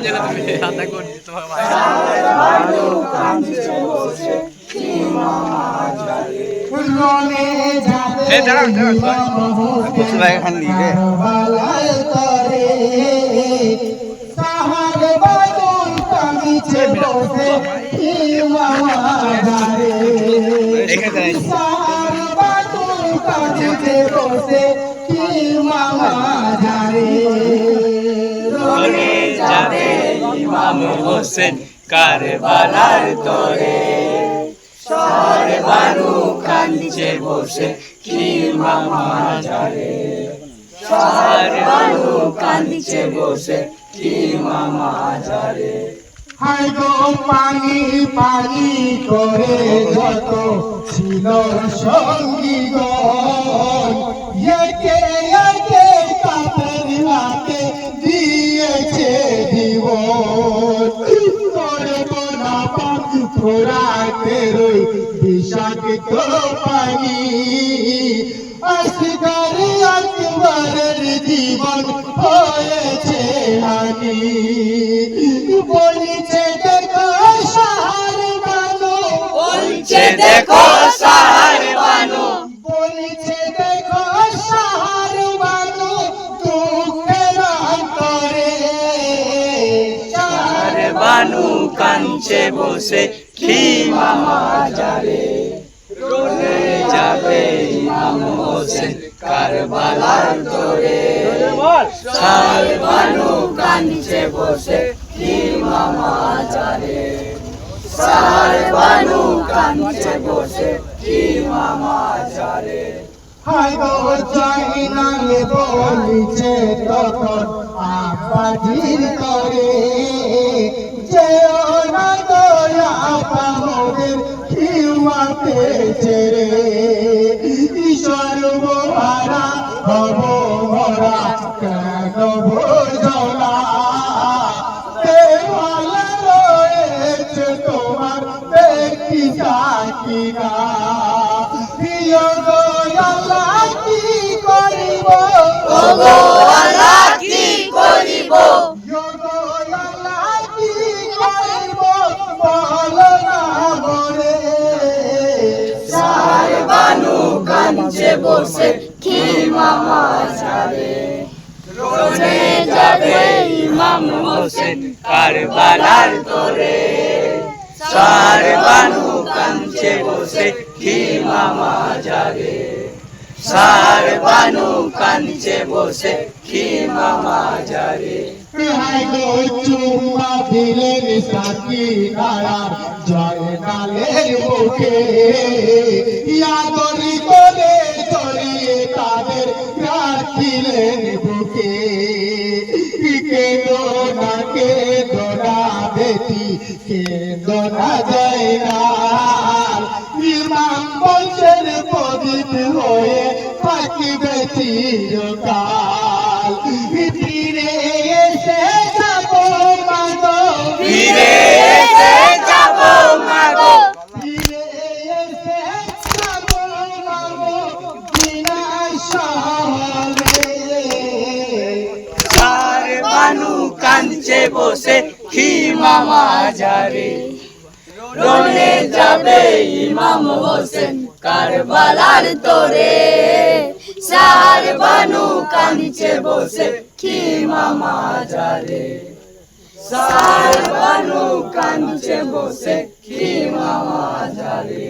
যেটা তুমি রান্না করছি তোমার ভাই যাবে ইমাম হোসেন কারবালার তরে শহর বানু কাঁদছে বসে কি মামা যারে শহর বানু কাঁদছে বসে কি মামা যারে হায় গো পানি পানি করে যত ছিল সঙ্গী গণ একে একে কাপের হাতে দিয়েছে জীবন করবো না পান ফোরাতে রই বিষাক্ত পানি আসগার আকবরের জীবন হয়েছে হানি বলছে দেখো সাহার বানো বলছে দেখো সাহার বানু বলছে দেখো সাহার বানো দুঃখের অন্তরে সাহার বানু কাঁদছে বসে কি মামা যারে রোলে যাবে ইমাম হোসেন কারবালার তরে সাহার বানু কাঁদছে বসে কি মামা যারে সাহার বানু কাঁদছে বসে কি মামা যারে হায় গো চাই না বলিছে তখন আপাজির করে যেও না দয়া পামদের ক্ষিমাতে ছেড়ে ঈশ্বর মহারা হব মরা কেন বোঝনা দেওয়ালা রয়েছে তোমার ব্যক্তি সাকিনা প্রিয় গো আল্লাহ কি করিব ওগো আল্লাহ কি করিব প্রিয় গো আল্লাহ কি করিব বলো না বলে সাহার বানু কাঁদছে বসে কি মামা যারে রোলে যাবে ইমাম হোসেন কারবালার তরে সাহার বানু কাঁদছে বসে কি মামা যারে সাহার বানু কাঁদছে বসে কি মামা যারে হায় গো চুম্মা দিলেন সাকি নারার জয় নালের মুখে ইয়াদরি করে চলিয়ে তাদের রাখিলেন বুকে কে দোনা বেটি কে দোনা যায় না ইমাম বংশের প্রদীপ হয়ে থাকিবে চিরকাল ফিরে এসে যাব মাগো ফিরে এসে যাব মাগো ফিরে এসে যাব মাগো বিনাশ শহরে সাহার বানু কাঁদছে বসে কি মামা যারে রোলে যাবে ইমাম হোসেন কারবালার তরে সাহার বানু কাঁদছে বসে কি মামা যারে সাহার বানু কাঁদছে বসে কি মামা যারে।